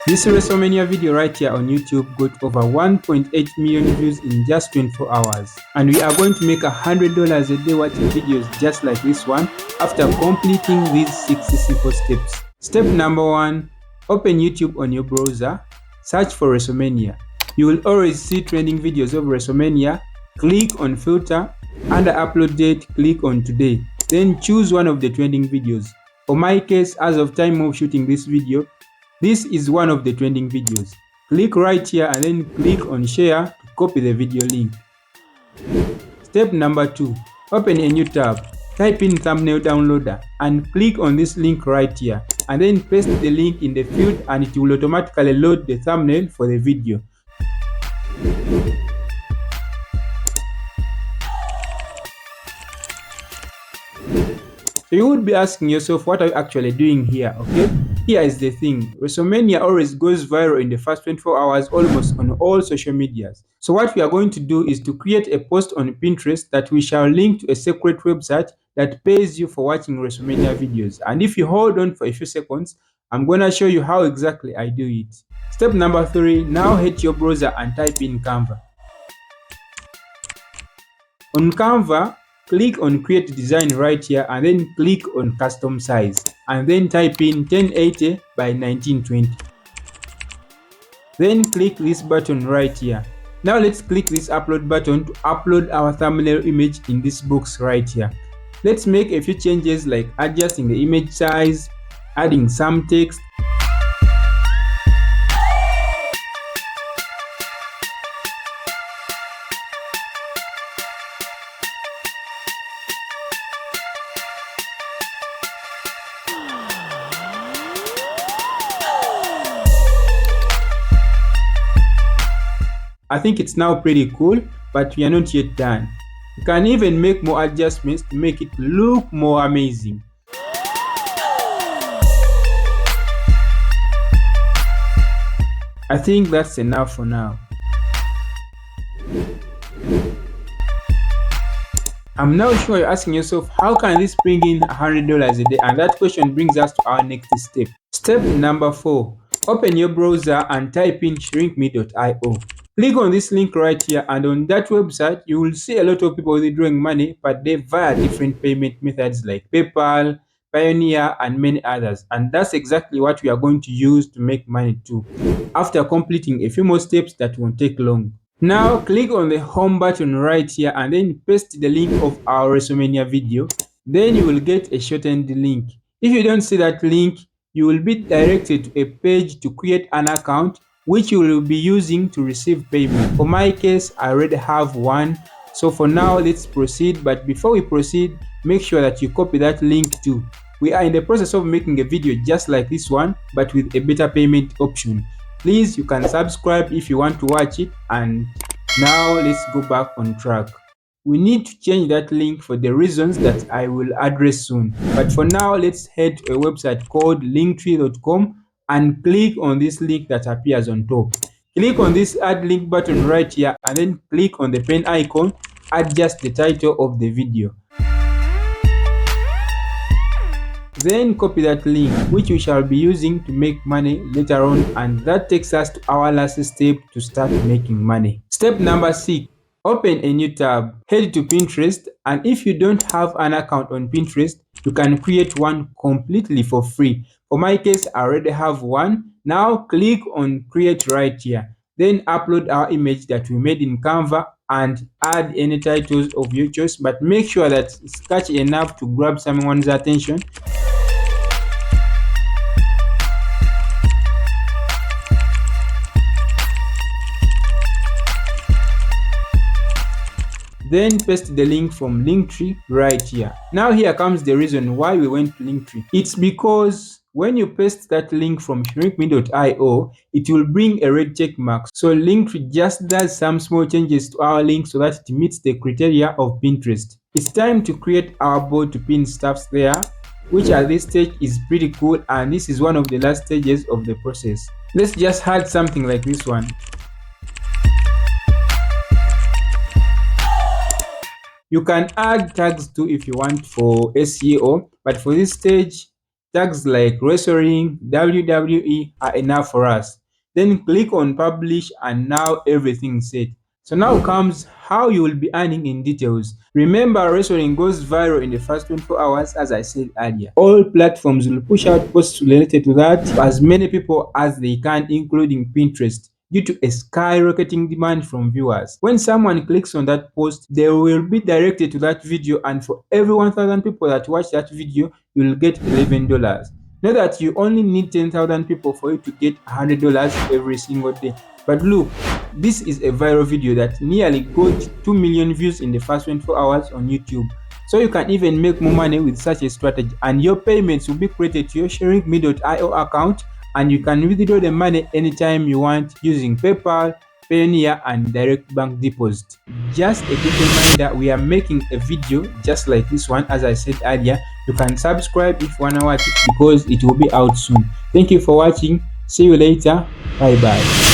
This WrestleMania video right here on YouTube got over 1.8 million views in just 24 hours. And we are going to make $100 a day watching videos just like this one after completing these 60 simple steps. Step number 1. Open YouTube on your browser. Search for WrestleMania. You will always see trending videos of WrestleMania. Click on filter. Under upload date, click on today. Then choose one of the trending videos. For my case, as of time of shooting this video, this is one of the trending videos. Click right here and then click on share to copy the video link. Step number 2. Open a new tab. Type in thumbnail downloader and click on this link right here and then paste the link in the field and it will automatically load the thumbnail for the video. So you would be asking yourself, what are you actually doing here? Okay, here is the thing. WrestleMania always goes viral in the first 24 hours almost on all social medias. So what we are going to do is to create a post on Pinterest that we shall link to a separate website that pays you for watching WrestleMania videos. And if you hold on for a few seconds, I'm going to show you how exactly I do it. Step number 3, now head to your browser and type in Canva. On Canva, click on create design right here and then click on custom size and then type in 1080 by 1920. Then click this button right here. Now let's click this upload button to upload our thumbnail image in this box right here. Let's make a few changes like adjusting the image size, adding some text, I think it's now pretty cool, but we are not yet done. You can even make more adjustments to make it look more amazing. I think that's enough for now. I'm now sure you're asking yourself, how can this bring in $100 a day? And that question brings us to our next step. Step number 4. Open your browser and type in shrinkme.io. Click on this link right here and on that website you will see a lot of people withdrawing money, but they via different payment methods like PayPal, Pioneer and many others, and that's exactly what we are going to use to make money too, after completing a few more steps that won't take long. Now click on the home button right here and then paste the link of our WrestleMania video. Then you will get a shortened link. If you don't see that link, you will be directed to a page to create an account which you will be using to receive payment. For my case, I already have one. So for now, let's proceed. But before we proceed, make sure that you copy that link too. We are in the process of making a video just like this one, but with a better payment option. Please, you can subscribe if you want to watch it. And now let's go back on track. We need to change that link for the reasons that I will address soon. But for now, let's head to a website called linktree.com and click on this link that appears on top. Click on this add link button right here and then click on the pen icon, adjust the title of the video. Then copy that link which we shall be using to make money later on, and that takes us to our last step to start making money. Step number 6. Open a new tab, head to Pinterest, and if you don't have an account on Pinterest, you can create one completely for free. For my case, I already have one. Now click on create right here. Then upload our image that we made in Canva and add any titles of your choice, but make sure that it's catchy enough to grab someone's attention. Then paste the link from Linktree right here. Now here comes the reason why we went to Linktree. It's because when you paste that link from shrinkme.io, it will bring a red check mark. So Linktree just does some small changes to our link so that it meets the criteria of Pinterest. It's time to create our board to pin stuffs there, which at this stage is pretty cool, and this is one of the last stages of the process. Let's just add something like this one. You can add tags too if you want for SEO, but for this stage, Tags like wrestling, WWE are enough for us. Then click on publish and now everything's set. So now comes how you will be earning in details. Remember, wrestling goes viral in the first 24 hours as I said earlier. All platforms will push out posts related to that to as many people as they can, including Pinterest, due to a skyrocketing demand from viewers. When someone clicks on that post, they will be directed to that video, and for every 1,000 people that watch that video, you will get $11. Know that you only need 10,000 people for you to get $100 every single day. But look, this is a viral video that nearly got 2 million views in the first 24 hours on YouTube. So you can even make more money with such a strategy, and your payments will be credited to your sharingme.io account, and you can withdraw the money anytime you want using PayPal, Payoneer and direct bank deposit. Just a quick reminder, we are making a video just like this one. As I said earlier, you can subscribe if you want to watch it because it will be out soon. Thank you for watching. See you later. Bye bye.